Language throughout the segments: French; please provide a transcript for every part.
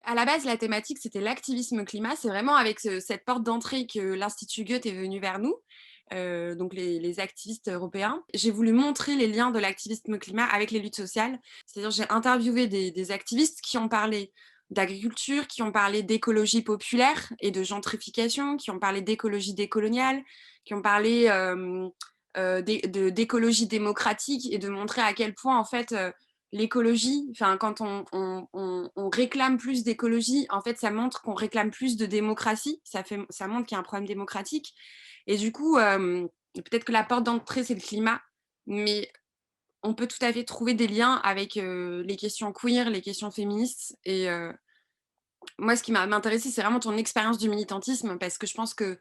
À la base, la thématique, c'était l'activisme climat. C'est vraiment avec cette porte d'entrée que l'Institut Goethe est venu vers nous, donc les activistes européens. J'ai voulu montrer les liens de l'activisme climat avec les luttes sociales. C'est-à-dire, j'ai interviewé des activistes qui ont parlé d'agriculture, qui ont parlé d'écologie populaire et de gentrification, qui ont parlé d'écologie décoloniale, qui ont parlé d'écologie démocratique et de montrer à quel point, en fait, l'écologie, enfin, quand on réclame plus d'écologie, en fait, ça montre qu'on réclame plus de démocratie. Ça montre qu'il y a un problème démocratique. Et du coup, peut-être que la porte d'entrée, c'est le climat, mais on peut tout à fait trouver des liens avec les questions queer, les questions féministes. Et moi, ce qui m'intéressé, c'est vraiment ton expérience du militantisme, parce que je pense que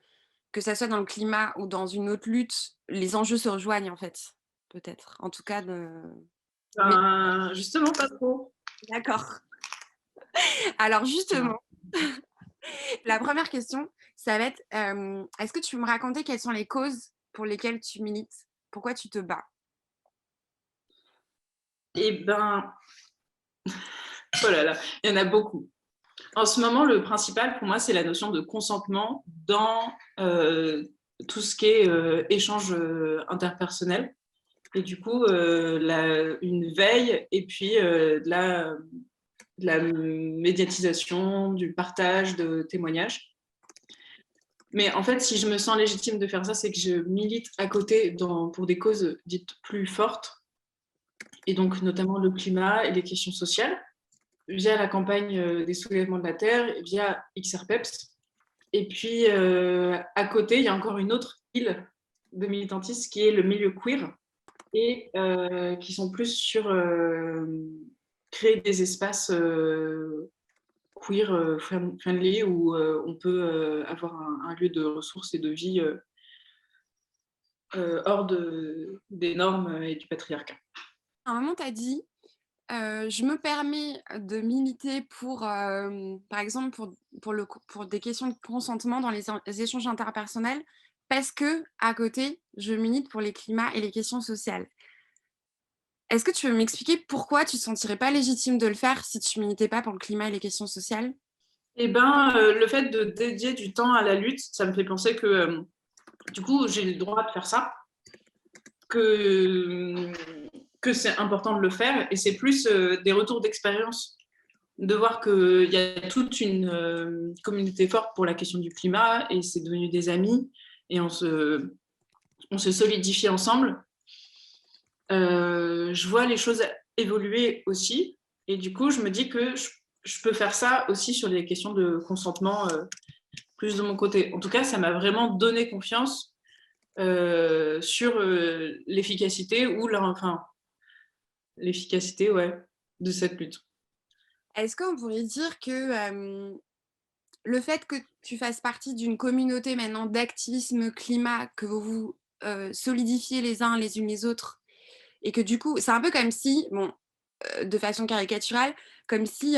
ça soit dans le climat ou dans une autre lutte, les enjeux se rejoignent, en fait, peut-être. En tout cas, mais Ben, justement, pas trop. d'accord. Alors justement, la première question, ça va être, est-ce que tu peux me raconter quelles sont les causes pour lesquelles tu milites? Pourquoi tu te bats? Et ben, oh là là, il y en a beaucoup. En ce moment, le principal pour moi, c'est la notion de consentement dans tout ce qui est échange interpersonnel. Et du coup, une veille et puis de la médiatisation, du partage de témoignages. Mais en fait, si je me sens légitime de faire ça, c'est que je milite à côté pour des causes dites plus fortes, et donc notamment le climat et les questions sociales, via la campagne des soulèvements de la Terre, via XRPEPS. Et puis, à côté, il y a encore une autre île de militantisme qui est le milieu queer, et qui sont plus sur créer des espaces queer friendly où on peut avoir un lieu de ressources et de vie hors des normes et du patriarcat. À un moment, tu as dit, je me permets de militer pour, par exemple, pour des questions de consentement dans les échanges interpersonnels, parce que à côté, je milite pour les climats et les questions sociales. Est-ce que tu peux m'expliquer pourquoi tu ne te sentirais pas légitime de le faire si tu militais pas pour le climat et les questions sociales? Et ben, le fait de dédier du temps à la lutte, ça me fait penser que du coup, j'ai le droit de faire ça, que, que c'est important de le faire, et c'est plus des retours d'expérience, de voir qu'il y a toute une communauté forte pour la question du climat, et c'est devenu des amis, et on se solidifie ensemble. Je vois les choses évoluer aussi, et du coup, je me dis que je peux faire ça aussi sur les questions de consentement plus de mon côté. En tout cas, ça m'a vraiment donné confiance sur l'efficacité l'efficacité, ouais, de cette lutte. Est-ce qu'on pourrait dire que le fait que tu fasses partie d'une communauté maintenant d'activisme climat, que vous vous solidifiez les uns les unes les autres, et que du coup, c'est un peu comme si, bon, de façon caricaturale, comme si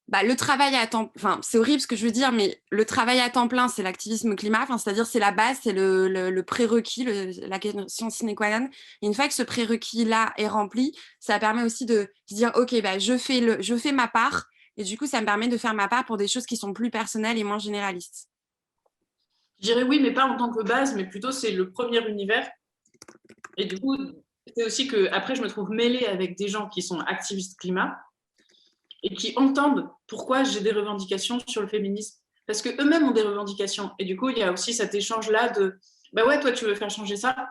bah, le travail à temps, enfin, c'est horrible ce que je veux dire, mais le travail à temps plein, c'est l'activisme climat, enfin, c'est-à-dire c'est la base, c'est le prérequis, la question sine qua non. Et une fois que ce prérequis-là est rempli, ça permet aussi de se dire, ok, bah, je fais ma part, et du coup, ça me permet de faire ma part pour des choses qui sont plus personnelles et moins généralistes. Je dirais oui, mais pas en tant que base, mais plutôt c'est le premier univers. Et du coup, c'est aussi que après, je me trouve mêlée avec des gens qui sont activistes climat et qui entendent pourquoi j'ai des revendications sur le féminisme. Parce qu'eux-mêmes ont des revendications. Et du coup, il y a aussi cet échange-là de bah ouais, toi, tu veux faire changer ça.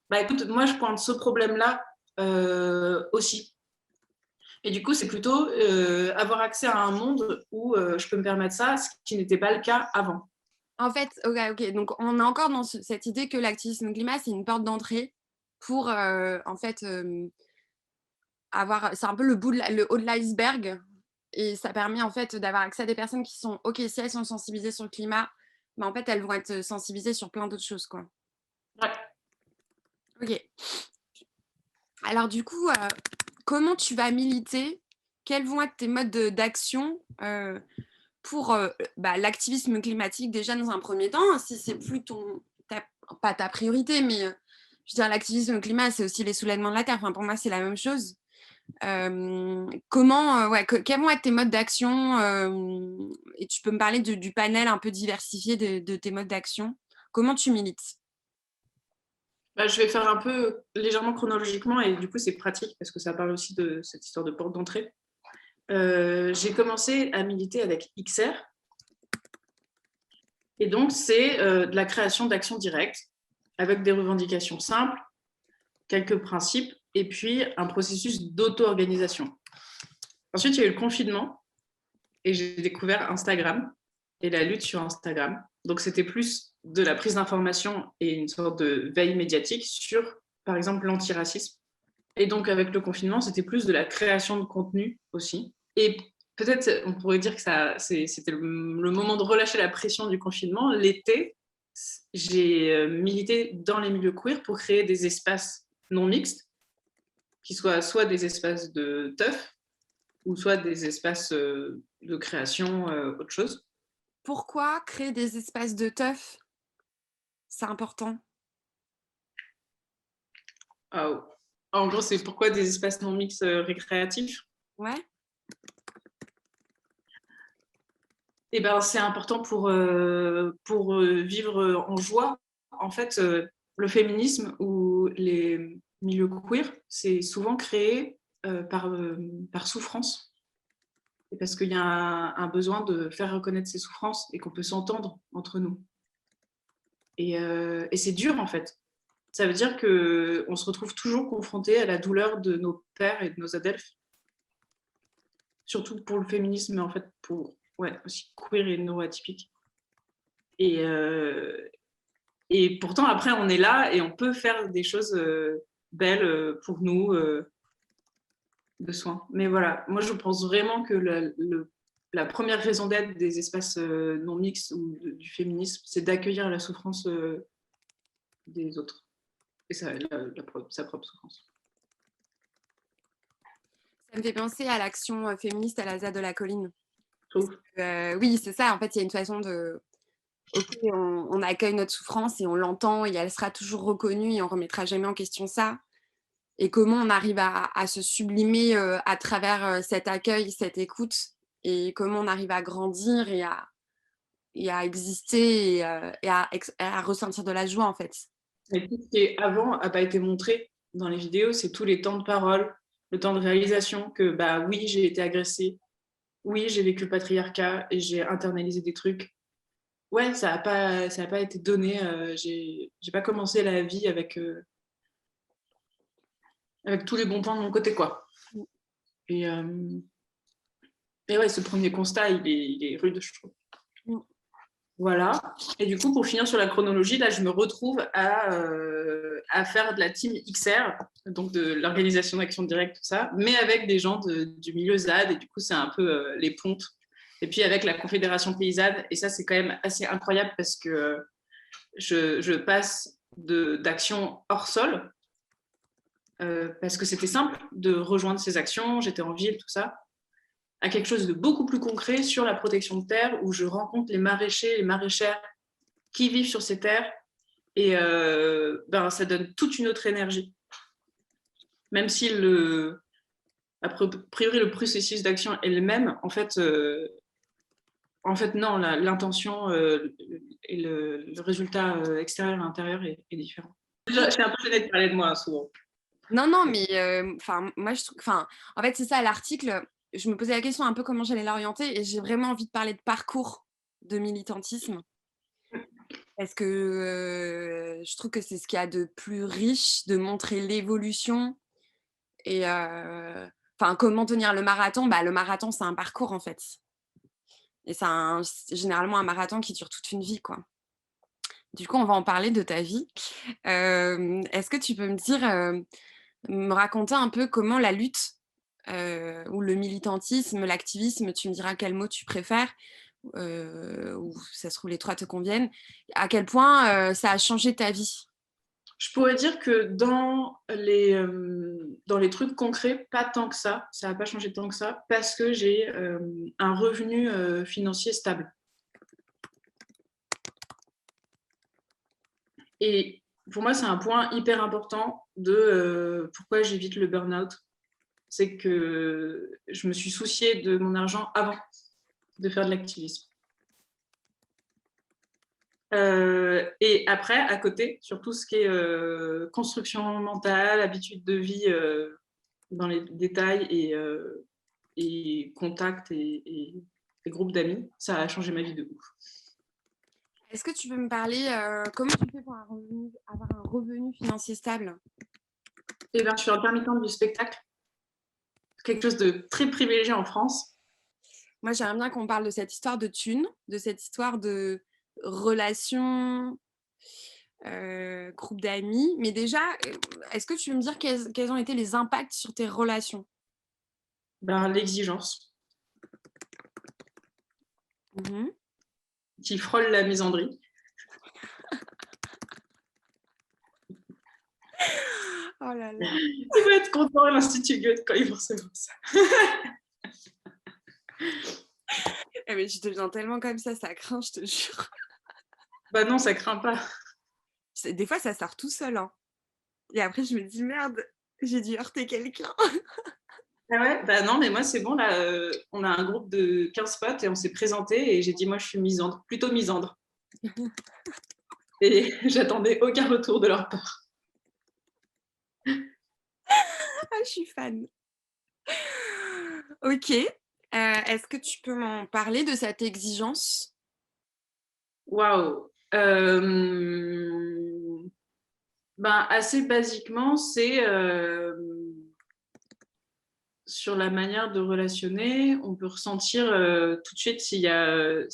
Bah écoute, moi, je pointe ce problème-là aussi. Et du coup, c'est plutôt avoir accès à un monde où je peux me permettre ça, ce qui n'était pas le cas avant. En fait, ok, donc on est encore dans cette idée que l'activisme climat, c'est une porte d'entrée pour, en fait, c'est un peu le haut de l'iceberg, et ça permet en fait d'avoir accès à des personnes qui sont, ok, si elles sont sensibilisées sur le climat, mais en fait elles vont être sensibilisées sur plein d'autres choses, quoi. Ouais. Ok. Alors du coup, comment tu vas militer? Quels vont être tes modes d'action pour bah, l'activisme climatique déjà dans un premier temps, si c'est plus pas ta priorité, mais je veux dire, l'activisme climat, c'est aussi les soulèvements de la Terre. Enfin, pour moi, c'est la même chose. Quels vont être tes modes d'action et tu peux me parler du panel un peu diversifié de tes modes d'action. Comment tu milites? Bah, je vais faire un peu légèrement chronologiquement et du coup, c'est pratique parce que ça parle aussi de cette histoire de porte d'entrée. J'ai commencé à militer avec XR. Et donc, c'est de la création d'actions directes avec des revendications simples, quelques principes et puis un processus d'auto-organisation. Ensuite, il y a eu le confinement et j'ai découvert Instagram et la lutte sur Instagram. Donc, c'était plus de la prise d'information et une sorte de veille médiatique sur, par exemple, l'antiracisme. Et donc, avec le confinement, c'était plus de la création de contenu aussi. Et peut-être, on pourrait dire que c'était le moment de relâcher la pression du confinement. L'été, j'ai milité dans les milieux queer pour créer des espaces non mixtes, qui soient soit des espaces de teuf, ou soit des espaces de création, autre chose. Pourquoi créer des espaces de teuf? C'est important. En gros, c'est pourquoi des espaces non mixtes récréatifs. Ouais. Eh ben, c'est important pour vivre en joie. En fait, le féminisme ou les milieux queer, c'est souvent créé par souffrance. Et parce qu'il y a un besoin de faire reconnaître ces souffrances et qu'on peut s'entendre entre nous. Et c'est dur, en fait. Ça veut dire qu'on se retrouve toujours confronté à la douleur de nos pères et de nos adelphes. Surtout pour le féminisme, mais en fait pour aussi queer et neuroatypique. Et pourtant, après, on est là et on peut faire des choses belles pour nous, de soins. Mais voilà, moi, je pense vraiment que la première raison d'être des espaces non mixtes ou du féminisme, c'est d'accueillir la souffrance des autres et sa propre souffrance. Ça me fait penser à l'action féministe à la ZAD de la Colline. Ouf. Oui, c'est ça. En fait, il y a une façon de... Ok, on accueille notre souffrance et on l'entend et elle sera toujours reconnue et on remettra jamais en question ça. Et comment on arrive à se sublimer à travers cet accueil, cette écoute, et comment on arrive à grandir et à exister et à ressentir de la joie, en fait. Mais tout ce qui est avant n'a pas été montré dans les vidéos, c'est tous les temps de parole, le temps de réalisation que, bah oui, j'ai été agressée, oui, j'ai vécu le patriarcat et j'ai internalisé des trucs. Ouais, ça a pas été donné. J'ai pas commencé la vie avec tous les bons points de mon côté, quoi. Et, euh, et ouais, ce premier constat, il est rude, je trouve. Voilà. Et du coup, pour finir sur la chronologie, là, je me retrouve à faire de la team XR, donc de l'organisation d'action directe, tout ça, mais avec des gens du milieu ZAD. Et du coup, c'est un peu les pontes. Et puis avec la Confédération Paysanne. Et ça, c'est quand même assez incroyable parce que je passe d'actions hors sol, parce que c'était simple de rejoindre ces actions, j'étais en ville, tout ça, à quelque chose de beaucoup plus concret sur la protection de terre, où je rencontre les maraîchers, les maraîchères qui vivent sur ces terres, et ça donne toute une autre énergie. Même si a priori le processus d'action est le même, en fait non, l'intention et le résultat extérieur et intérieur est différent. Je suis un peu gênée de parler de moi souvent. Non, mais moi, je trouve... En fait, c'est ça, l'article, je me posais la question un peu comment j'allais l'orienter et j'ai vraiment envie de parler de parcours de militantisme. Parce que je trouve que c'est ce qu'il y a de plus riche, de montrer l'évolution et comment tenir le marathon. Le marathon, c'est un parcours, en fait. Et c'est généralement un marathon qui dure toute une vie, quoi. Du coup, on va en parler de ta vie. Est-ce que tu peux me dire, me raconter un peu comment la lutte ou le militantisme, l'activisme, tu me diras quel mot tu préfères, ou ça se trouve les trois te conviennent, à quel point ça a changé ta vie? Je pourrais dire que dans les trucs concrets, pas tant que ça n'a pas changé tant que ça, parce que j'ai un revenu financier stable. Et pour moi, c'est un point hyper important de pourquoi j'évite le burn-out. c'est que je me suis souciée de mon argent avant de faire de l'activisme. Et après, à côté, sur tout ce qui est construction mentale, habitude de vie dans les détails et contacts et groupes d'amis, ça a changé ma vie de ouf. Est-ce que tu peux me parler comment tu fais pour avoir un revenu financier stable? Eh bien, je suis intermittente du spectacle, quelque chose de très privilégié en France. Moi, j'aimerais bien qu'on parle de cette histoire de thunes, de cette histoire de relations, groupe d'amis. Mais déjà, est-ce que tu veux me dire quels ont été les impacts sur tes relations? Ben, l'exigence Mmh. qui frôle la misandrie. Oh là là. Il va être content à l'Institut Goethe quand il va recevoir ça. Eh mais tu deviens tellement comme ça craint, je te jure. Bah non, ça craint pas. Des fois, ça sort tout seul, hein. Et après, je me dis: «Merde, j'ai dû heurter quelqu'un». Ah ouais? Bah non, mais moi, c'est bon, là, on a un groupe de 15 potes et on s'est présenté et j'ai dit: «Moi, je suis misandre, plutôt misandre». Et j'attendais aucun retour de leur part. Ah, je suis fan. OK. Est-ce que tu peux m'en parler de cette exigence? Waouh! Ben, assez basiquement, c'est, sur la manière de relationner, on peut ressentir, tout de suite s'il y a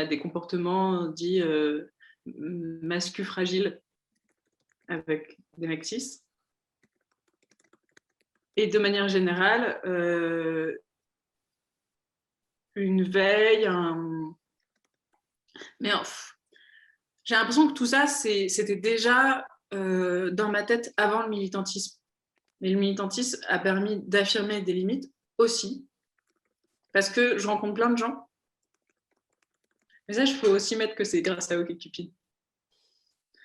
des comportements dits, masculins fragiles avec des mecs cis. Et de manière générale, une veille, mais j'ai l'impression que tout ça, c'était déjà dans ma tête avant le militantisme. Mais le militantisme a permis d'affirmer des limites aussi, parce que je rencontre plein de gens. Mais ça, je peux aussi mettre que c'est grâce à OkCupid.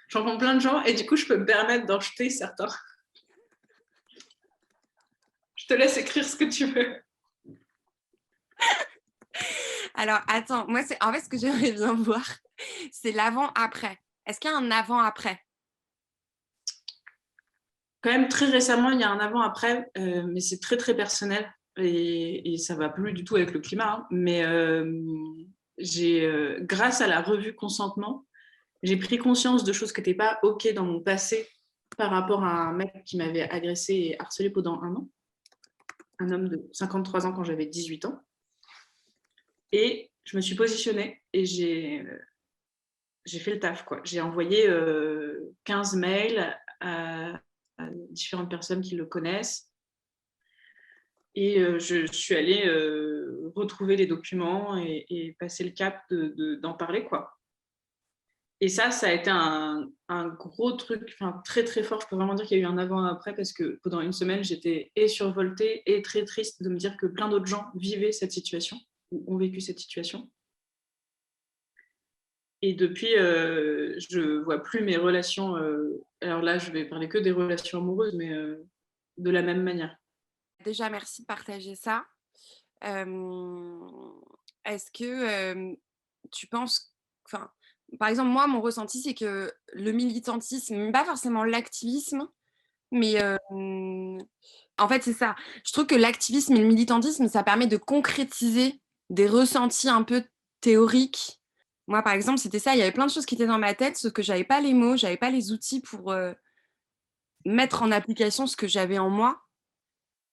Je rencontre plein de gens et du coup, je peux me permettre d'en jeter certains. Je te laisse écrire ce que tu veux. Alors attends, moi, c'est en fait, ce que j'aimerais bien voir, c'est l'avant-après. Est-ce qu'il y a un avant-après? Quand même, très récemment, il y a un avant-après, mais c'est très, très personnel et ça ne va plus du tout avec le climat. Hein. Mais grâce à la revue Consentement, j'ai pris conscience de choses qui n'étaient pas OK dans mon passé par rapport à un mec qui m'avait agressé et harcelé pendant 1 an. Un homme de 53 ans quand j'avais 18 ans. Et je me suis positionnée et j'ai fait le taf, quoi. J'ai envoyé 15 mails à différentes personnes qui le connaissent. Et je suis allée retrouver les documents et passer le cap d'en parler, quoi. Et ça a été un gros truc, très, très fort. Je peux vraiment dire qu'il y a eu un avant et un après parce que pendant une semaine, j'étais et survoltée et très triste de me dire que plein d'autres gens vivaient cette situation ou ont vécu cette situation. Et depuis, je vois plus mes relations. Alors là, je vais parler que des relations amoureuses, mais de la même manière. Déjà, merci de partager ça. Est-ce que, tu penses enfin, par exemple, moi, mon ressenti, c'est que le militantisme, pas forcément l'activisme, mais en fait, c'est ça. Je trouve que l'activisme et le militantisme, ça permet de concrétiser des ressentis un peu théoriques. Moi, par exemple, c'était ça, il y avait plein de choses qui étaient dans ma tête, sauf que j'avais pas les mots, j'avais pas les outils pour, mettre en application ce que j'avais en moi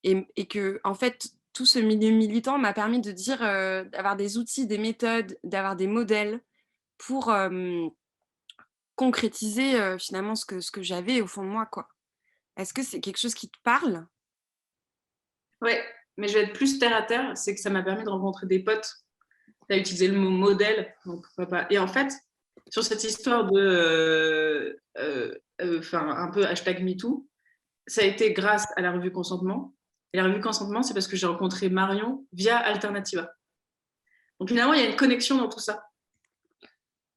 et que, en fait, tout ce milieu militant m'a permis de dire, d'avoir des outils, des méthodes, d'avoir des modèles pour, concrétiser, finalement ce que j'avais au fond de moi, quoi. Est-ce que c'est quelque chose qui te parle? Ouais, mais je vais être plus terre à terre, c'est que ça m'a permis de rencontrer des potes. Tu as utilisé le mot modèle, donc pourquoi pas. Et en fait, sur cette histoire de, un peu hashtag MeToo, ça a été grâce à la revue Consentement. Et la revue Consentement, c'est parce que j'ai rencontré Marion via Alternativa. Donc finalement, il y a une connexion dans tout ça.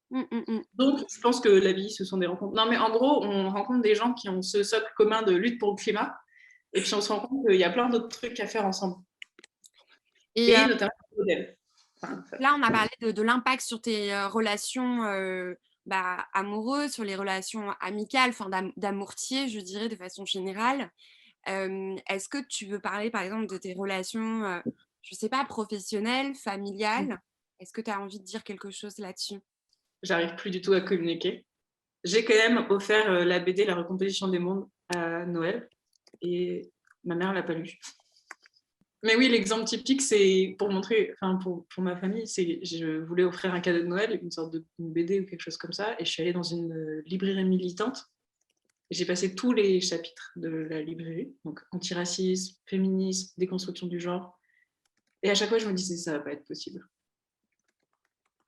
Mmh, mmh mh. Donc, je pense que la vie, ce sont des rencontres. Non, mais en gros, on rencontre des gens qui ont ce socle commun de lutte pour le climat. Et puis on se rend compte qu'il y a plein d'autres trucs à faire ensemble. Et Et notamment le modèle. Enfin, là, on a parlé de l'impact sur tes relations amoureuses, sur les relations amicales, enfin d'amourtier, je dirais, de façon générale. Est-ce que tu veux parler, par exemple, de tes relations, je ne sais pas, professionnelles, familiales? Est-ce que tu as envie de dire quelque chose là-dessus? j'arrive plus du tout à communiquer. J'ai quand même offert la BD La recomposition des mondes à Noël et ma mère l'a pas lu. Mais oui, l'exemple typique, c'est pour montrer, enfin pour ma famille, c'est je voulais offrir un cadeau de Noël, une sorte de une BD ou quelque chose comme ça, et je suis allée dans une librairie militante. Et j'ai passé tous les chapitres de la librairie, donc antiracisme, féminisme, déconstruction du genre. Et à chaque fois, je me disais, ça va pas être possible.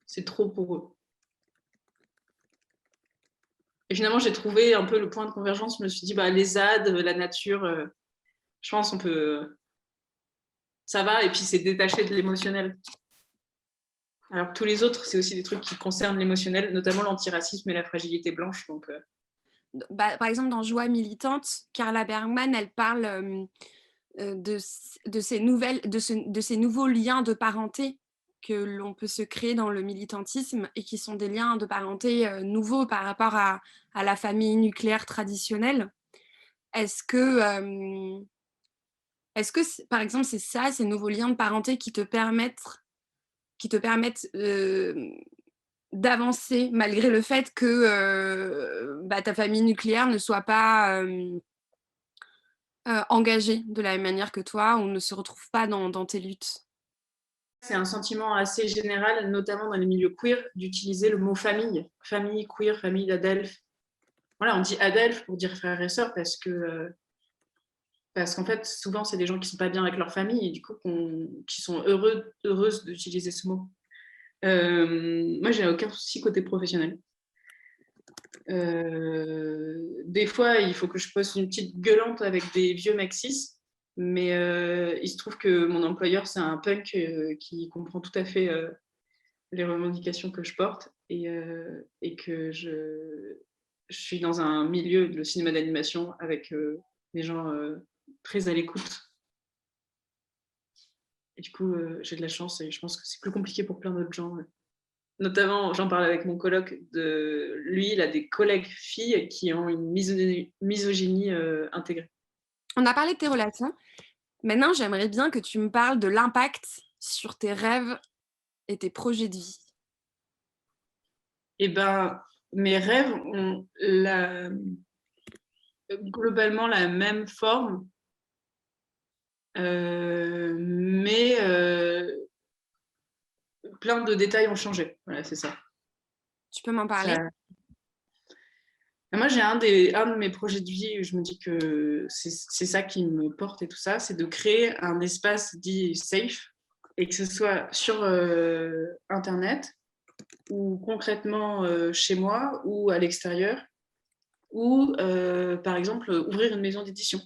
C'est trop pour eux. Et finalement, j'ai trouvé un peu le point de convergence. Je me suis dit, bah, les ZAD, la nature, je pense on peut. Ça va, et puis c'est détaché de l'émotionnel. Alors que tous les autres, c'est aussi des trucs qui concernent l'émotionnel, notamment l'antiracisme et la fragilité blanche. Donc, Par exemple, dans Joie militante, Carla Bergman, elle parle de ces nouveaux liens de parenté que l'on peut se créer dans le militantisme et qui sont des liens de parenté nouveaux par rapport à la famille nucléaire traditionnelle. Est-ce que, par exemple, c'est ça, ces nouveaux liens de parenté qui te permettent d'avancer malgré le fait que ta famille nucléaire ne soit pas engagée de la même manière que toi ou ne se retrouve pas dans tes luttes? c'est un sentiment assez général, notamment dans les milieux queer, d'utiliser le mot famille. Famille queer, famille d'Adelphes. Voilà, on dit Adelphes pour dire frères et sœurs parce qu'en fait, souvent, c'est des gens qui sont pas bien avec leur famille et du coup, qui sont heureuses d'utiliser ce mot. Moi, j'ai aucun souci côté professionnel. Des fois, il faut que je poste une petite gueulante avec des vieux mecs cis, mais il se trouve que mon employeur, c'est un punk qui comprend tout à fait les revendications que je porte et que je suis dans un milieu de cinéma d'animation avec des gens très à l'écoute. Et du coup, j'ai de la chance et je pense que c'est plus compliqué pour plein d'autres gens. Notamment, j'en parle avec mon coloc, lui, il a des collègues filles qui ont une misogynie intégrée. On a parlé de tes relations. Maintenant, j'aimerais bien que tu me parles de l'impact sur tes rêves et tes projets de vie. Et ben, mes rêves ont globalement la même forme, mais plein de détails ont changé. Voilà, c'est ça. Tu peux m'en parler? Ça... Moi, j'ai un de mes projets de vie où je me dis que c'est ça qui me porte et tout ça, c'est de créer un espace dit safe et que ce soit sur Internet ou concrètement chez moi ou à l'extérieur ou par exemple ouvrir une maison d'édition.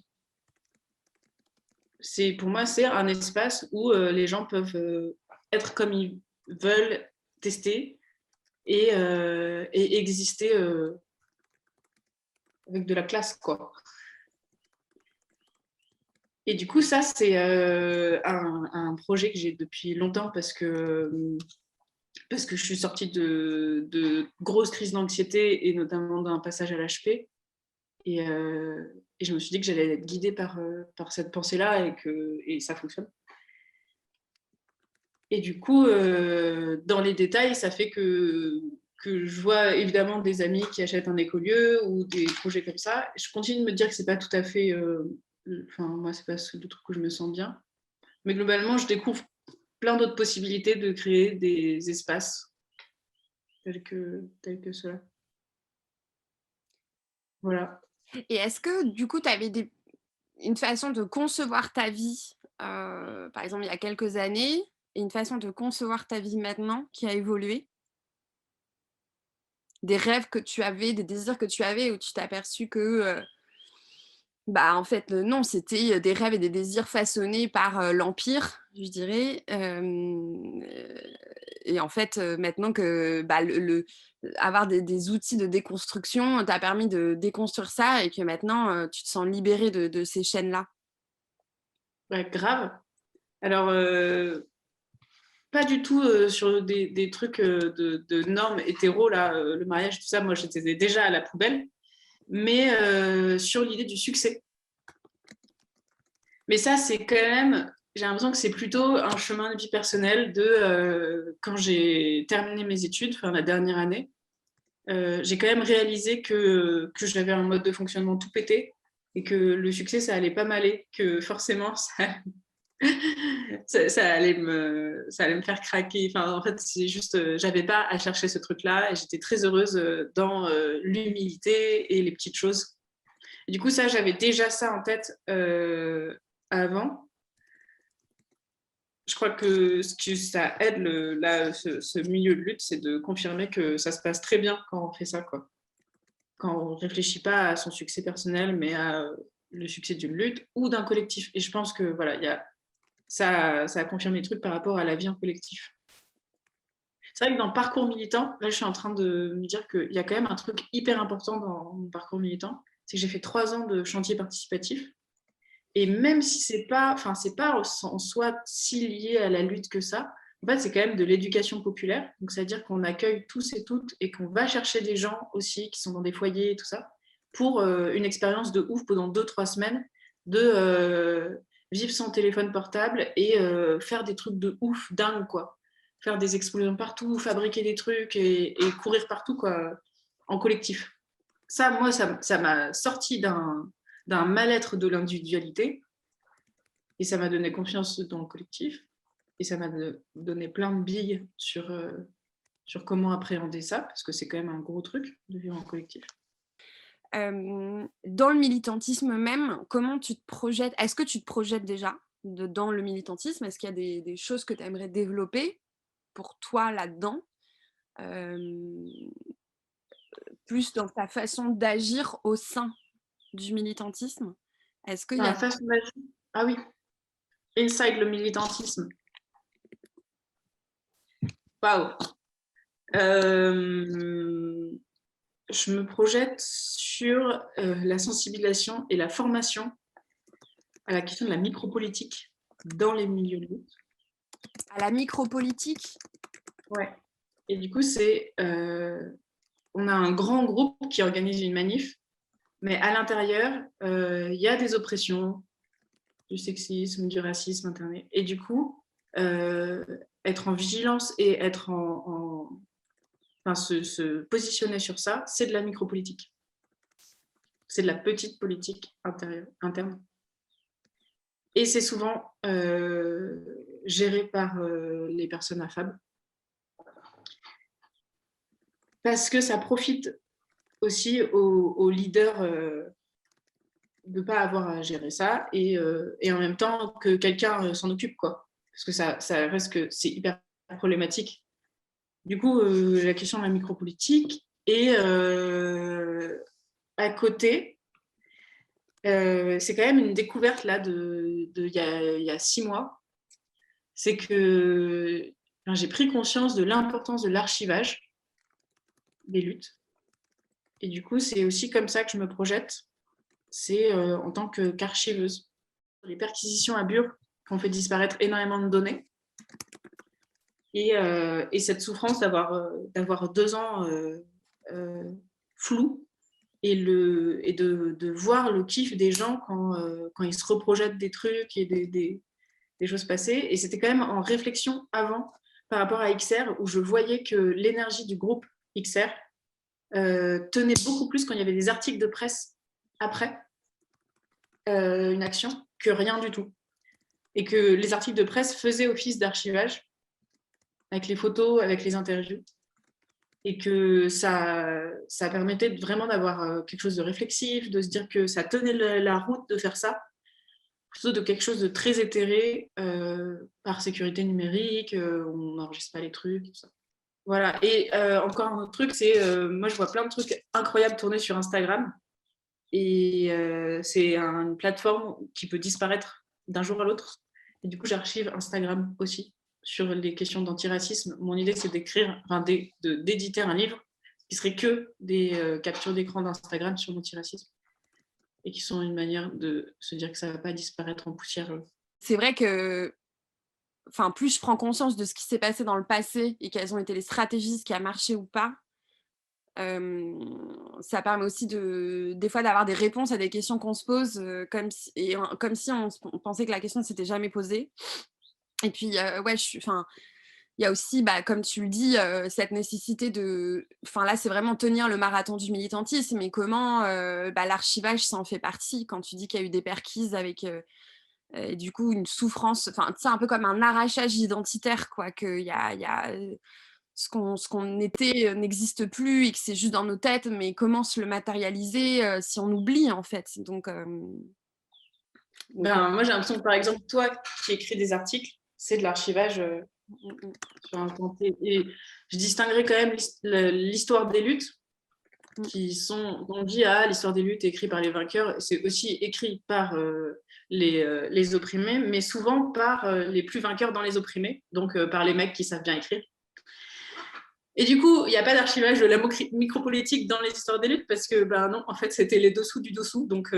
Pour moi, c'est un espace où les gens peuvent être comme ils veulent, tester et exister avec de la classe, quoi. Et du coup, ça, c'est un projet que j'ai depuis longtemps parce que je suis sortie de grosses crises d'anxiété et notamment d'un passage à l'HP. Et je me suis dit que j'allais être guidée par cette pensée-là et ça fonctionne. Et du coup, dans les détails, ça fait que je vois évidemment des amis qui achètent un écolieu ou des projets comme ça. Je continue de me dire que c'est pas tout à fait... moi, c'est pas le truc où je me sens bien. Mais globalement, je découvre plein d'autres possibilités de créer des espaces tels que cela. Voilà. Et est-ce que, du coup, tu avais une façon de concevoir ta vie, par exemple, il y a quelques années, et une façon de concevoir ta vie maintenant qui a évolué? Des rêves que tu avais, des désirs que tu avais, où tu t'es aperçu que, en fait, non, c'était des rêves et des désirs façonnés par l'Empire, je dirais. Et en fait, maintenant que avoir des outils de déconstruction t'a permis de déconstruire ça et que maintenant, tu te sens libérée de ces chaînes-là. Ouais, grave. Alors, pas du tout sur des trucs de normes hétéro, là, le mariage, tout ça, moi j'étais déjà à la poubelle, mais sur l'idée du succès. Mais ça, c'est quand même, j'ai l'impression que c'est plutôt un chemin de vie personnelle de quand j'ai terminé mes études, enfin la dernière année, j'ai quand même réalisé que j'avais un mode de fonctionnement tout pété et que le succès, ça allait pas m'aller, que forcément, ça allait me faire craquer. Enfin, en fait, c'est juste, j'avais pas à chercher ce truc-là et j'étais très heureuse dans l'humilité et les petites choses. Et du coup, ça, j'avais déjà ça en tête avant. Je crois que ce que ça aide ce milieu de lutte, c'est de confirmer que ça se passe très bien quand on fait ça, quoi. Quand on ne réfléchit pas à son succès personnel, mais à le succès d'une lutte ou d'un collectif. Et je pense que voilà, ça a confirmé les trucs par rapport à la vie en collectif. C'est vrai que dans le parcours militant, là, je suis en train de me dire qu'il y a quand même un truc hyper important dans mon parcours militant, c'est que j'ai fait 3 ans de chantier participatif. Et même si c'est pas en soi si lié à la lutte que ça, en fait, c'est quand même de l'éducation populaire. Donc, c'est-à-dire qu'on accueille tous et toutes et qu'on va chercher des gens aussi qui sont dans des foyers et tout ça pour une expérience de ouf pendant 2-3 semaines de vivre sans téléphone portable et faire des trucs de ouf, dingue, quoi. Faire des explosions partout, fabriquer des trucs et courir partout, quoi, en collectif. Ça, moi, ça m'a sorti d'un mal-être de l'individualité et ça m'a donné confiance dans le collectif et ça m'a donné plein de billes sur comment appréhender ça parce que c'est quand même un gros truc de vivre en collectif. Dans le militantisme même, comment tu te projettes? Est-ce que tu te projettes déjà dans le militantisme? Est-ce qu'il y a des choses que tu aimerais développer pour toi là-dedans? Plus dans ta façon d'agir au sein du militantisme? Est-ce qu'il y La a... façon d'agir. Ah oui, inside le militantisme. Waouh. Je me projette sur la sensibilisation et la formation à la question de la micropolitique dans les milieux de lutte. À la micropolitique? Ouais. Et du coup, on a un grand groupe qui organise une manif, mais à l'intérieur, il y a des oppressions, du sexisme, du racisme internet. Et du coup, être en vigilance et être enfin, se positionner sur ça, c'est de la micropolitique. C'est de la petite politique interne. Et c'est souvent géré par les personnes affab. Parce que ça profite aussi aux leaders de ne pas avoir à gérer ça et en même temps que quelqu'un s'en occupe, quoi. Parce que ça reste que c'est hyper problématique. Du coup, la question de la micropolitique et à côté, c'est quand même une découverte là il y a 6 mois. C'est que j'ai pris conscience de l'importance de l'archivage des luttes. Et du coup, c'est aussi comme ça que je me projette. C'est en tant qu'archiveuse. Les perquisitions à Bure ont fait disparaître énormément de données. Et cette souffrance d'avoir 2 ans flous et de voir le kiff des gens quand ils se reprojettent des trucs et des choses passées. Et c'était quand même en réflexion avant par rapport à XR où je voyais que l'énergie du groupe XR tenait beaucoup plus quand il y avait des articles de presse après une action que rien du tout. Et que les articles de presse faisaient office d'archivage avec les photos, avec les interviews. Et que ça permettait vraiment d'avoir quelque chose de réflexif, de se dire que ça tenait la route de faire ça, plutôt de quelque chose de très éthéré par sécurité numérique, on n'enregistre pas les trucs, tout ça. Voilà. Et encore un autre truc, c'est moi je vois plein de trucs incroyables tourner sur Instagram. Et c'est une plateforme qui peut disparaître d'un jour à l'autre. Et du coup, j'archive Instagram aussi sur les questions d'antiracisme. Mon idée, c'est d'éditer un livre qui serait que des captures d'écran d'Instagram sur l'antiracisme et qui sont une manière de se dire que ça ne va pas disparaître en poussière c'est vrai que, enfin, plus je prends conscience de ce qui s'est passé dans le passé et quelles ont été les stratégies, ce qui a marché ou pas, ça permet aussi des fois d'avoir des réponses à des questions qu'on se pose, comme si on pensait que la question ne s'était jamais posée. Et puis, ouais, enfin, il y a aussi, bah, comme tu le dis, cette nécessité enfin là, c'est vraiment tenir le marathon du militantisme, et comment, bah, l'archivage, ça en fait partie. Quand tu dis qu'il y a eu des perquises avec, et du coup une souffrance, enfin, tu sais, un peu comme un arrachage identitaire, quoi, qu'il y a ce qu'on était, n'existe plus et que c'est juste dans nos têtes, mais comment se le matérialiser, si on oublie, en fait? Donc, Moi, j'ai l'impression que, par exemple, toi qui écris des articles, c'est de l'archivage mmh mh. sur un temps T. Et je distinguerais quand même l'histoire des luttes, Mmh. qui sont, on dit, l'histoire des luttes est écrite par les vainqueurs, c'est aussi écrit par les opprimés, mais souvent par les plus vainqueurs dans les opprimés, donc par les mecs qui savent bien écrire. Et du coup, il n'y a pas d'archivage de la micropolitique dans les histoires des luttes, parce que, non, en fait, c'était les dessous du dessous, donc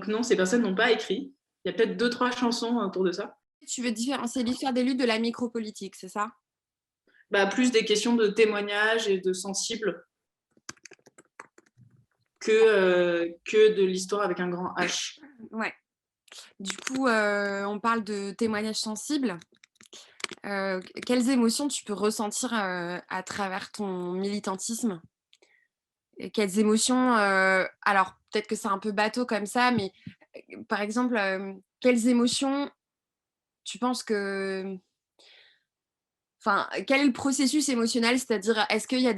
non, ces personnes n'ont pas écrit. Il y a peut-être 2-3 chansons autour de ça. Tu veux différencier l'histoire des luttes de la micropolitique, c'est ça? Plus des questions de témoignages et de sensibles que de l'histoire avec un grand H. Ouais. Du coup, on parle de témoignages sensibles. Quelles émotions tu peux ressentir, à travers ton militantisme? Et quelles émotions, alors peut-être que c'est un peu bateau comme ça, mais, par exemple, quelles émotions tu penses que, enfin, quel est le processus émotionnel? C'est-à-dire, est-ce qu'il y a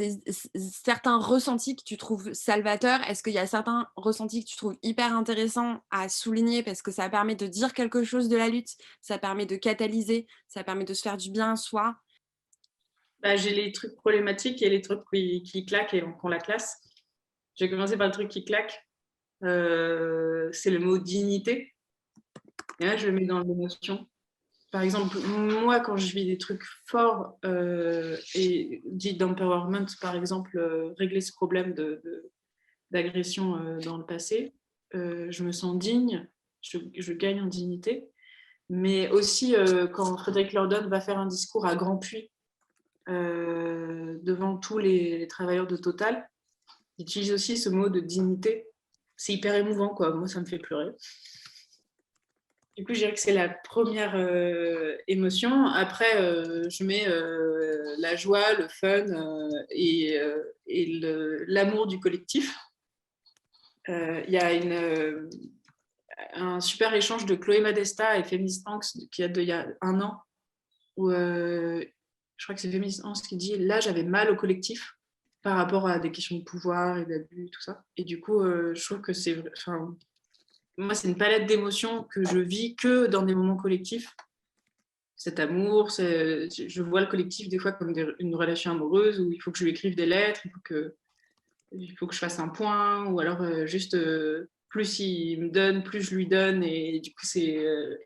certains ressentis que tu trouves salvateurs? Est-ce qu'il y a certains ressentis que tu trouves hyper intéressants à souligner parce que ça permet de dire quelque chose de la lutte, ça permet de catalyser, ça permet de se faire du bien à soi? J'ai les trucs problématiques et les trucs qui claquent et qu'on la classe. Je vais commencer par le truc qui claque. C'est le mot dignité. Et là, je le mets dans l'émotion. Par exemple, moi, quand je vis des trucs forts et dit d'empowerment, par exemple, régler ce problème d'agression dans le passé, je me sens digne, je gagne en dignité. Mais aussi, quand Frédéric Lordon va faire un discours à Grand Puy devant tous les travailleurs de Total, il utilise aussi ce mot de dignité. C'est hyper émouvant, quoi. Moi, ça me fait pleurer. Du coup, je dirais que c'est la première émotion. Après, je mets la joie, le fun et l'amour du collectif. Il y a un super échange de Chloé Madesta et Feminist Angst qui il y a un an, où je crois que c'est Feminist Angst qui dit « Là, j'avais mal au collectif par rapport à des questions de pouvoir et d'abus, tout ça. » Et du coup, je trouve que c'est... Moi, c'est une palette d'émotions que je vis que dans des moments collectifs. Cet amour, je vois le collectif des fois comme une relation amoureuse où il faut que je lui écrive des lettres, il faut que je fasse un point, ou alors juste plus il me donne, plus je lui donne, et du coup c'est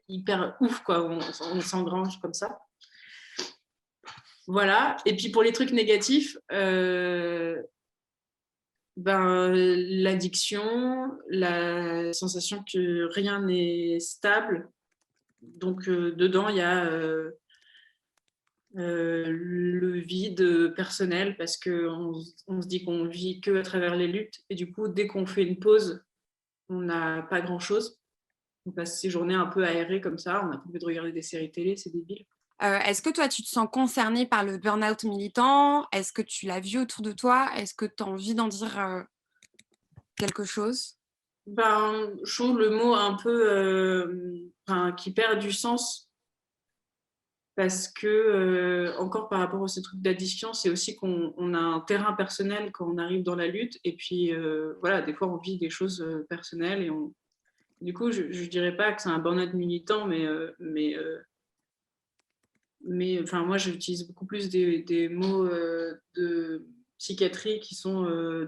hyper ouf, quoi. On s'engrange comme ça. Voilà. Et puis pour les trucs négatifs, l'addiction, la sensation que rien n'est stable. Donc dedans, il y a le vide personnel parce qu'on se dit qu'on vit que à travers les luttes. Et du coup, dès qu'on fait une pause, on n'a pas grand-chose. On passe ses journées un peu aérées comme ça. On n'a pas envie de regarder des séries télé, c'est débile. Est-ce que toi, tu te sens concernée par le burn-out militant? Est-ce que tu l'as vu autour de toi? Est-ce que tu as envie d'en dire, quelque chose? Je trouve le mot un peu qui perd du sens parce que, encore par rapport à ce truc d'addiction, c'est aussi qu'on a un terrain personnel quand on arrive dans la lutte. Et puis, voilà, des fois, on vit des choses personnelles. Du coup, je ne dirais pas que c'est un burn-out militant, mais enfin, moi, j'utilise beaucoup plus des mots de psychiatrie qui sont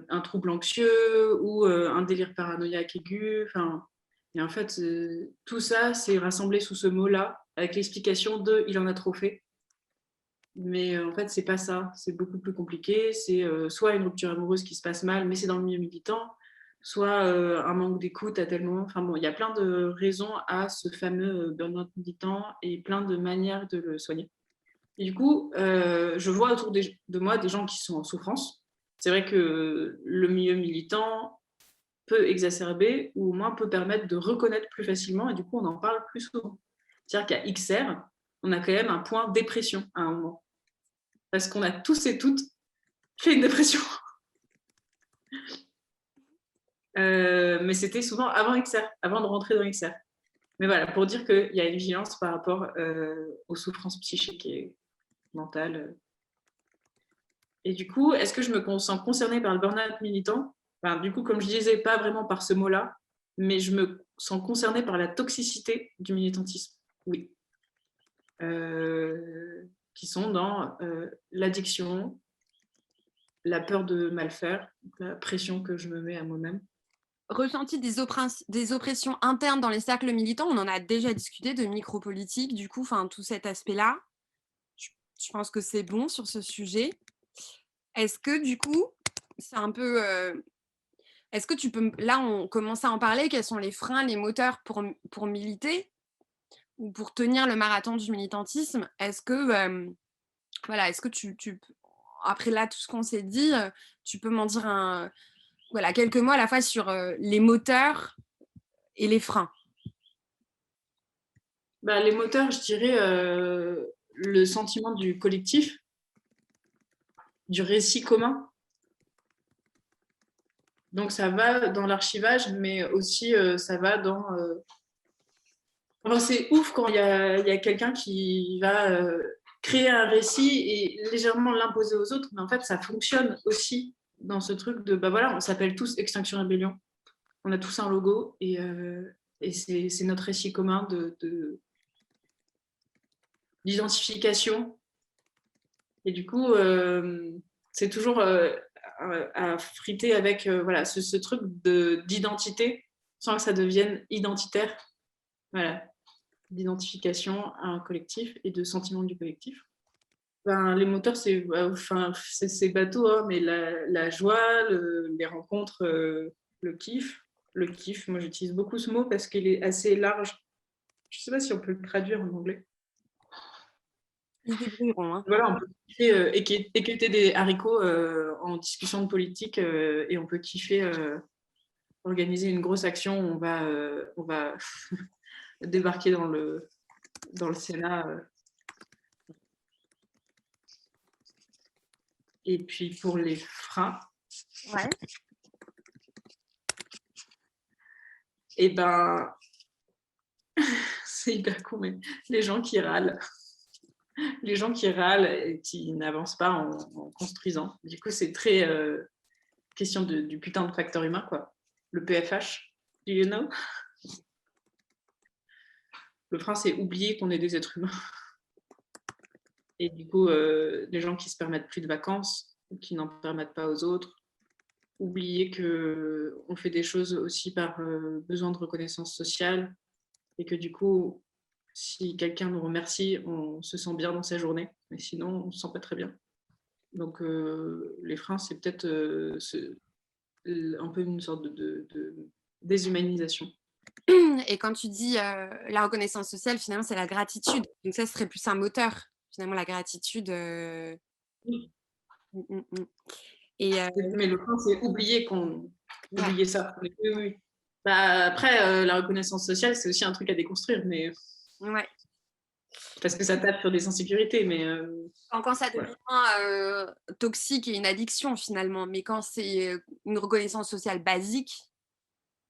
un trouble anxieux ou un délire paranoïaque aigu. Enfin, et en fait, tout ça, c'est rassemblé sous ce mot-là, avec l'explication de « il en a trop fait ». Mais en fait, c'est pas ça. C'est beaucoup plus compliqué. C'est soit une rupture amoureuse qui se passe mal, mais c'est dans le milieu militant, soit un manque d'écoute à tel moment. Enfin bon, il y a plein de raisons à ce fameux burn-out militant et plein de manières de le soigner. Et du coup, je vois autour de moi des gens qui sont en souffrance. C'est vrai que le milieu militant peut exacerber ou au moins peut permettre de reconnaître plus facilement et du coup, on en parle plus souvent. C'est-à-dire qu'à XR, on a quand même un point dépression à un moment. Parce qu'on a tous et toutes fait une dépression. Mais c'était souvent avant XR, avant de rentrer dans XR. Mais voilà, pour dire qu'il y a une vigilance par rapport aux souffrances psychiques et mentales. Et du coup, est-ce que je me sens concernée par le burn-out militant? Enfin, du coup, comme je disais, pas vraiment par ce mot-là, mais je me sens concernée par la toxicité du militantisme. Oui. Qui sont dans l'addiction, la peur de mal faire, la pression que je me mets à moi-même. Ressenti des oppressions internes dans les cercles militants, on en a déjà discuté, de micropolitique, du coup, enfin, tout cet aspect-là. Je pense que c'est bon sur ce sujet. Est-ce que du coup, c'est un peu... est-ce que tu peux... Là, on commence à en parler, quels sont les freins, les moteurs pour militer ou pour tenir le marathon du militantisme? Est-ce que, voilà, est-ce que après là, tout ce qu'on s'est dit, tu peux m'en dire voilà, quelques mots à la fois sur les moteurs et les freins? Bah, les moteurs, je dirais le sentiment du collectif, du récit commun. Donc ça va dans l'archivage, mais aussi ça va dans... Enfin, c'est ouf quand il y a quelqu'un qui va créer un récit et légèrement l'imposer aux autres, mais en fait ça fonctionne aussi dans ce truc de, bah voilà, on s'appelle tous Extinction Rebellion, on a tous un logo et c'est notre récit commun d'identification. Et du coup, c'est toujours à friter avec voilà, ce truc d'identité sans que ça devienne identitaire. Voilà, d'identification à un collectif et de sentiment du collectif. Ben, les moteurs, c'est bateau, hein, mais la joie, les rencontres, le kiff. Le kiff, moi j'utilise beaucoup ce mot parce qu'il est assez large. Je ne sais pas si on peut le traduire en anglais. Ils débrouilleront, hein. Voilà, on peut kiffer, équeuter des haricots en discussion de politique et on peut kiffer organiser une grosse action. On va débarquer dans le Sénat. Et puis pour les freins, Ouais. et ben, c'est hyper con, mais les gens qui râlent. Les gens qui râlent et qui n'avancent pas en construisant. Du coup, c'est très question du putain de facteur humain, quoi. Le PFH, do you know? Le frein, c'est oublier qu'on est des êtres humains. Et du coup, les gens qui se permettent plus de vacances, qui n'en permettent pas aux autres, oublier qu'on fait des choses aussi par besoin de reconnaissance sociale et que du coup, si quelqu'un nous remercie, on se sent bien dans sa journée, mais sinon, on ne se sent pas très bien. Donc, les freins, c'est peut-être un peu une sorte de déshumanisation. Et quand tu dis la reconnaissance sociale, finalement, c'est la gratitude. Donc ça serait plus un moteur, finalement, la gratitude. Oui. Et, Mais le frein, c'est oublier oublier ça. Oui, oui. Bah, après, la reconnaissance sociale, c'est aussi un truc à déconstruire, mais ouais. parce que ça tape sur des insécurités. Mais Quand ça devient toxique et une addiction, finalement. Mais quand c'est une reconnaissance sociale basique,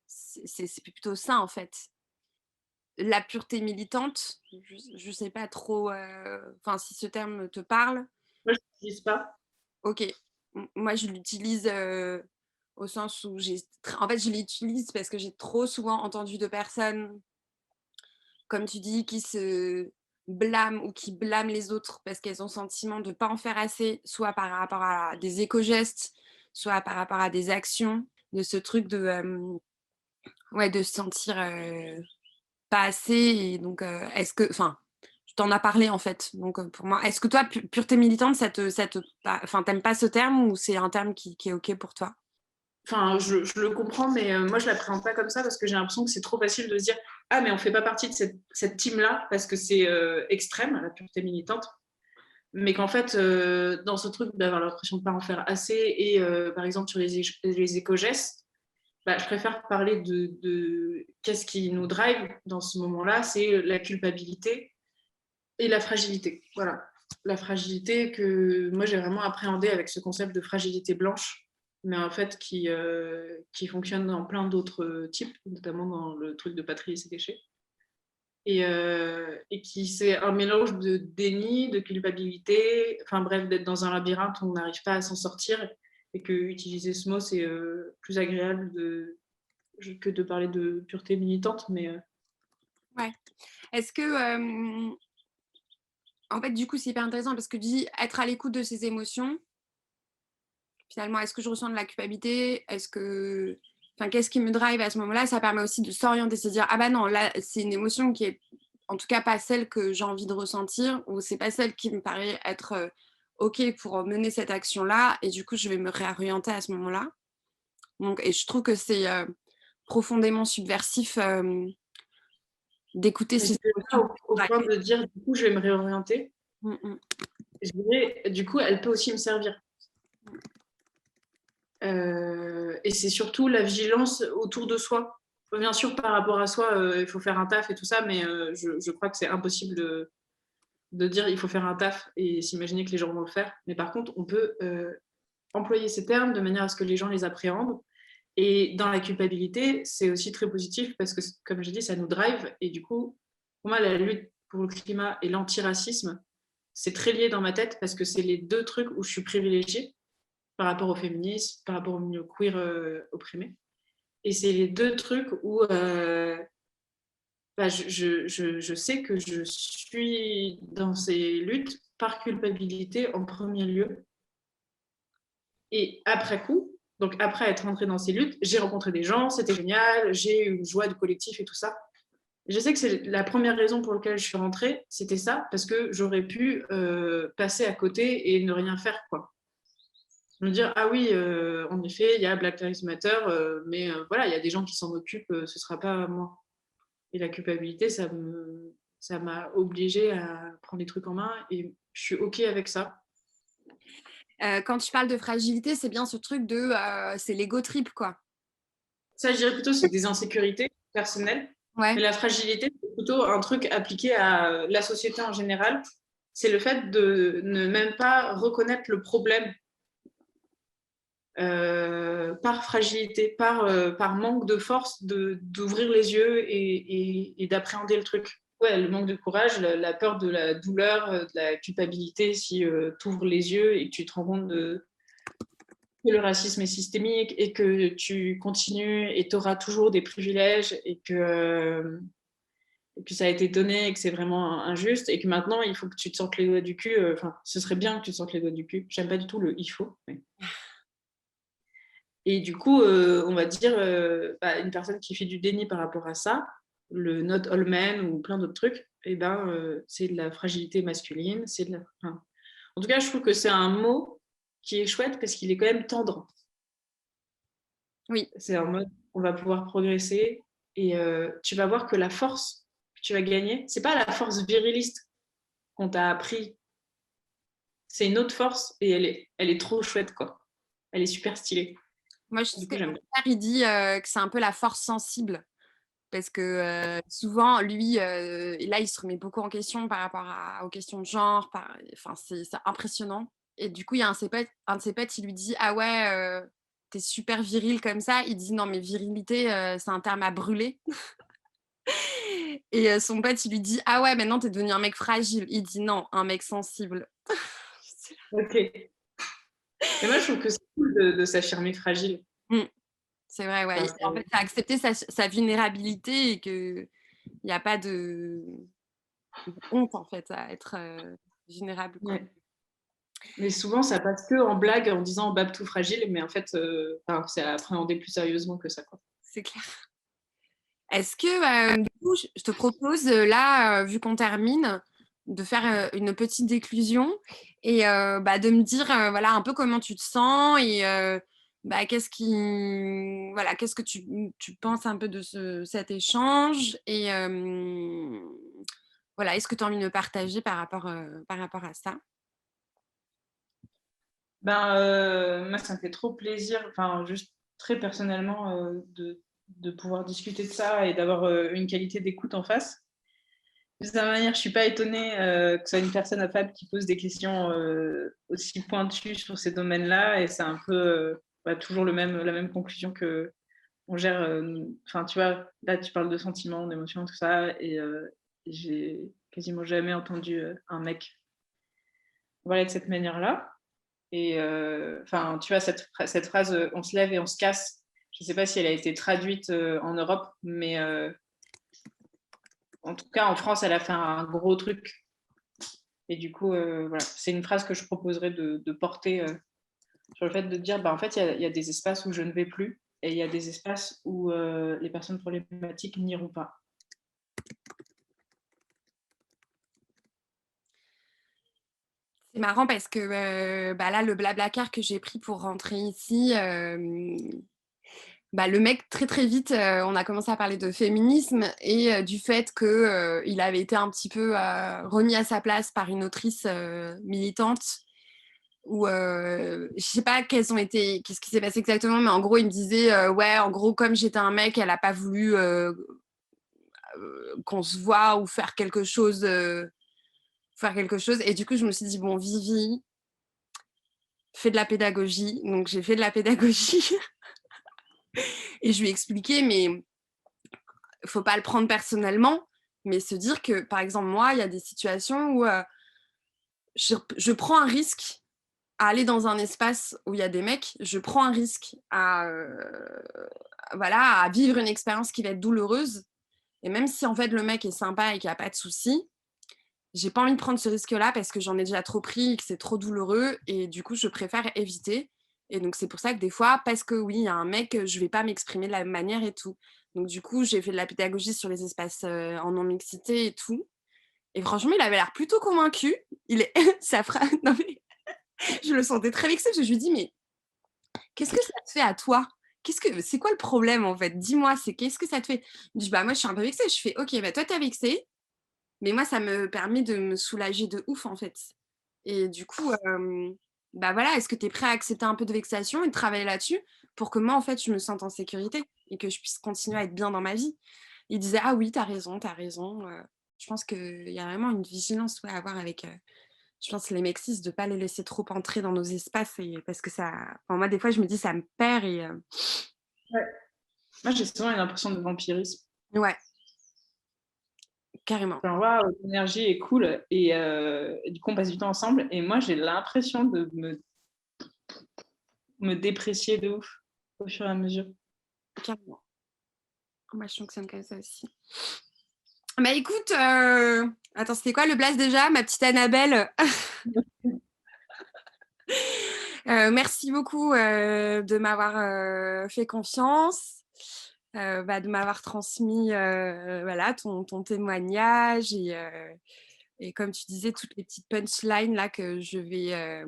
c'est plutôt ça, en fait. La pureté militante, je ne sais pas trop enfin, si ce terme te parle. moi, je n'utilise pas. Ok. Moi, je l'utilise au sens où en fait, je l'utilise parce que j'ai trop souvent entendu de personnes, comme tu dis, qui se blâment ou qui blâment les autres parce qu'elles ont le sentiment de ne pas en faire assez, soit par rapport à des éco-gestes, soit par rapport à des actions, de ce truc ouais, de se sentir pas assez. Et donc, est-ce que... Enfin, tu t'en as parlé, en fait. Donc, pour moi, est-ce que toi, pureté militante, enfin, t'aimes pas ce terme ou c'est un terme qui est OK pour toi? enfin, je le comprends, mais moi, je l'appréhende pas comme ça parce que j'ai l'impression que c'est trop facile de se dire ah, mais on fait pas partie de cette team-là parce que c'est extrême, la pureté militante. Mais qu'en fait, dans ce truc d'avoir l'impression de ne pas en faire assez, et par exemple sur les éco-gestes, bah, je préfère parler de qu'est-ce qui nous drive dans ce moment-là, c'est la culpabilité et la fragilité. Voilà. La fragilité que moi j'ai vraiment appréhendée avec ce concept de fragilité blanche, mais en fait qui fonctionne dans plein d'autres types, notamment dans le truc de pas trier ses déchets. Et qui c'est un mélange de déni, de culpabilité, enfin bref, d'être dans un labyrinthe où on n'arrive pas à s'en sortir, et que utiliser ce mot c'est plus agréable que de parler de pureté militante, mais Ouais. Est-ce que en fait, du coup, c'est hyper intéressant parce que tu dis être à l'écoute de ses émotions. Finalement, est-ce que je ressens de la culpabilité? Enfin, qu'est-ce qui me drive à ce moment-là? Ça permet aussi de s'orienter, se dire, ah bah non, là, c'est une émotion qui est en tout cas pas celle que j'ai envie de ressentir, ou c'est pas celle qui me paraît être OK pour mener cette action-là, et du coup, je vais me réorienter à ce moment-là. Donc, et je trouve que c'est profondément subversif d'écouter ces pas émotions. au point de dire du coup je vais me réorienter. Mm. Je dirais, du coup, elle peut aussi me servir. Et c'est surtout la vigilance autour de soi. Bien sûr, par rapport à soi, il faut faire un taf et tout ça, mais je crois que c'est impossible de dire il faut faire un taf et s'imaginer que les gens vont le faire. Mais par contre, on peut employer ces termes de manière à ce que les gens les appréhendent. Et dans la culpabilité, c'est aussi très positif parce que, comme j'ai dit, ça nous drive. Et du coup, pour moi, la lutte pour le climat et l'antiracisme, c'est très lié dans ma tête parce que c'est les deux trucs où je suis privilégiée par rapport au féminisme, par rapport au milieu queer opprimé. Et c'est les deux trucs où je sais que je suis dans ces luttes par culpabilité en premier lieu. Et après coup, donc après être rentrée dans ces luttes, j'ai rencontré des gens, c'était génial, j'ai eu une joie du collectif et tout ça. Je sais que c'est la première raison pour laquelle je suis rentrée, c'était ça, parce que j'aurais pu passer à côté et ne rien faire, quoi. Me dire, ah oui, en effet, il y a Black Lives Matter, mais voilà, il y a des gens qui s'en occupent, ce ne sera pas moi. Et la culpabilité, ça m'a obligée à prendre les trucs en main et je suis OK avec ça. Quand tu parles de fragilité, c'est bien ce truc de c'est l'ego trip, quoi. Ça, je dirais plutôt, c'est des insécurités personnelles. Ouais. Mais la fragilité, c'est plutôt un truc appliqué à la société en général. C'est le fait de ne même pas reconnaître le problème par fragilité, par manque de force d'ouvrir les yeux et d'appréhender le truc. Ouais, le manque de courage, la peur de la douleur, de la culpabilité, si tu ouvres les yeux et que tu te rends compte que le racisme est systémique et que tu continues et tu auras toujours des privilèges et que ça a été donné et que c'est vraiment injuste et que maintenant il faut que tu te sortes les doigts du cul. Enfin, ce serait bien que tu te sortes les doigts du cul. J'aime pas du tout le il faut. Mais... Et du coup, on va dire, une personne qui fait du déni par rapport à ça, le not all men ou plein d'autres trucs, eh ben, c'est de la fragilité masculine. Enfin, en tout cas, je trouve que c'est un mot qui est chouette parce qu'il est quand même tendre. Oui. C'est un mode, on va pouvoir progresser et tu vas voir que la force que tu vas gagner, c'est pas la force viriliste qu'on t'a appris. C'est une autre force et elle est trop chouette, quoi. Elle est super stylée. Moi, je sais que mon père, il dit que c'est un peu la force sensible. Parce que souvent, lui, là, il se remet beaucoup en question par rapport aux questions de genre. Enfin, c'est impressionnant. Et du coup, il y a un de ses potes, il lui dit, ah ouais, t'es super viril comme ça. Il dit, non, mais virilité, c'est un terme à brûler. Et son pote, il lui dit, ah ouais, maintenant, t'es devenu un mec fragile. Il dit, non, un mec sensible. Ok. Et moi, je trouve que c'est cool de s'affirmer fragile. C'est vrai, ouais. En fait, c'est accepter sa vulnérabilité et qu'il n'y a pas de honte, en fait, à être vulnérable, quoi. Ouais. Mais souvent, ça passe que en blague, en disant Bab tout fragile, mais en fait, c'est à appréhender plus sérieusement que ça, quoi. C'est clair. Est-ce que, du coup, je te propose, là, vu qu'on termine, de faire une petite déclusion et de me dire, voilà, un peu comment tu te sens et qu'est-ce que tu penses un peu de cet échange et voilà, est-ce que tu as envie de me partager par rapport à ça? Moi, ça me fait trop plaisir, enfin, juste très personnellement, de pouvoir discuter de ça et d'avoir une qualité d'écoute en face. De cette manière, je ne suis pas étonnée que ce soit une personne affable qui pose des questions aussi pointues sur ces domaines-là. Et c'est un peu toujours la même conclusion que on gère. Enfin, tu vois, là, tu parles de sentiments, d'émotions, tout ça. Et j'ai quasiment jamais entendu un mec parler de cette manière-là. Et enfin, tu vois, cette phrase on se lève et on se casse, je ne sais pas si elle a été traduite en Europe, mais en tout cas, en France, elle a fait un gros truc. Et du coup, voilà, c'est une phrase que je proposerais de porter sur le fait de dire, en fait, il y a des espaces où je ne vais plus et il y a des espaces où les personnes problématiques n'iront pas. C'est marrant parce que là, le Blablacar que j'ai pris pour rentrer ici, le mec, très très vite, on a commencé à parler de féminisme et du fait qu'il avait été un petit peu remis à sa place par une autrice militante. Ou je sais pas qu'est-ce qui s'est passé exactement, mais en gros, il me disait ouais, en gros, comme j'étais un mec, elle a pas voulu qu'on se voit ou faire quelque chose. Et du coup, je me suis dit, bon, Vivi, fais de la pédagogie. Donc, j'ai fait de la pédagogie et je lui ai expliqué, mais il faut pas le prendre personnellement, mais se dire que, par exemple, moi, il y a des situations où je prends un risque à aller dans un espace où il y a des mecs, je prends un risque à vivre une expérience qui va être douloureuse. Et même si en fait le mec est sympa et qu'il n'y a pas de souci, j'ai pas envie de prendre ce risque-là parce que j'en ai déjà trop pris et que c'est trop douloureux. Et du coup, je préfère éviter. Et donc, c'est pour ça que des fois, parce que oui, il y a un mec, je vais pas m'exprimer de la même manière et tout. Donc, du coup, j'ai fait de la pédagogie sur les espaces en non-mixité et tout. Et franchement, il avait l'air plutôt convaincu. Il est. Ça fera. Non, mais je le sentais très vexé parce que je lui dis, mais qu'est-ce que ça te fait à toi? C'est quoi le problème en fait? Dis-moi, qu'est-ce que ça te fait? Je dis, moi je suis un peu vexée. Je fais, ok, toi t'es vexée, mais moi ça me permet de me soulager de ouf en fait. Et du coup, voilà, est-ce que tu es prêt à accepter un peu de vexation et de travailler là-dessus pour que moi en fait je me sente en sécurité et que je puisse continuer à être bien dans ma vie? Il disait, ah oui, t'as raison, t'as raison. Je pense qu'il y a vraiment une vigilance à avoir avec je pense les mecs cis, de pas les laisser trop entrer dans nos espaces parce que ça. Enfin, moi, des fois, je me dis ça me perd et. Ouais. Moi, j'ai souvent une impression de vampirisme. Ouais, carrément. Genre, waouh, l'énergie est cool et du coup, on passe du temps ensemble. Et moi, j'ai l'impression de me déprécier de ouf au fur et à mesure. Carrément. Moi, je fonctionne comme ça aussi. Écoute, attends, c'était quoi le blast déjà, ma petite Annabelle? Merci beaucoup de m'avoir fait confiance, de m'avoir transmis ton témoignage et comme tu disais, toutes les petites punchlines là que je vais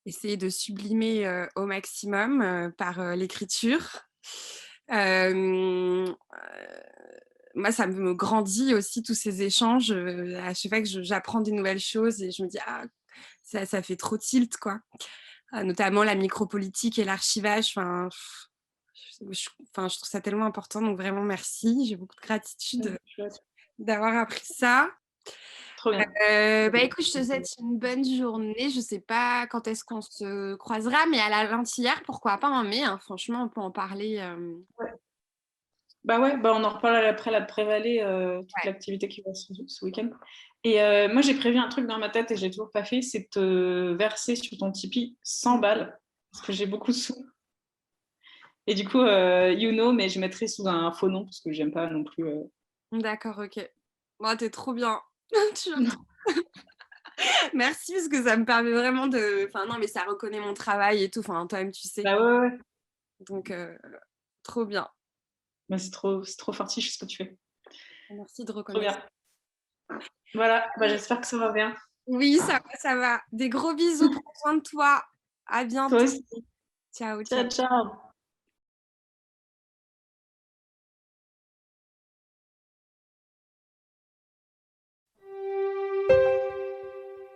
essayer de sublimer au maximum par l'écriture. Moi, ça me grandit aussi tous ces échanges. À chaque fois que j'apprends des nouvelles choses et je me dis, ah, ça fait trop tilt, quoi. Notamment la micropolitique et l'archivage. Je trouve ça tellement important. Donc, vraiment, merci. J'ai beaucoup de gratitude d'avoir appris ça. Trop bien. Écoute, je te souhaite une bonne journée. Je sais pas quand est-ce qu'on se croisera, mais à la Lentillère, pourquoi pas en mai, hein. Franchement, on peut en parler. Ouais. On en reparle après la Prévalée, toute Ouais. l'activité qui va ce week-end. Et moi, j'ai prévu un truc dans ma tête et j'ai toujours pas fait, c'est de te verser sur ton Tipeee 100 balles, parce que j'ai beaucoup de sous. Et du coup, mais je mettrai sous un faux nom, parce que j'aime pas non plus. D'accord, ok. Bon, t'es trop bien. Merci, parce que ça me permet vraiment de. Enfin, non, mais ça reconnaît mon travail et tout. Enfin, toi-même, tu sais. Bah ouais. Donc, trop bien. Bah, c'est trop fartiche ce que tu fais. Merci de Trop reconnaître. bien. Voilà, j'espère que ça va bien. Oui, ça va, ça va. Des gros bisous, prends soin de toi. À Toi bientôt. aussi. Ciao, Ciao, ciao. ciao.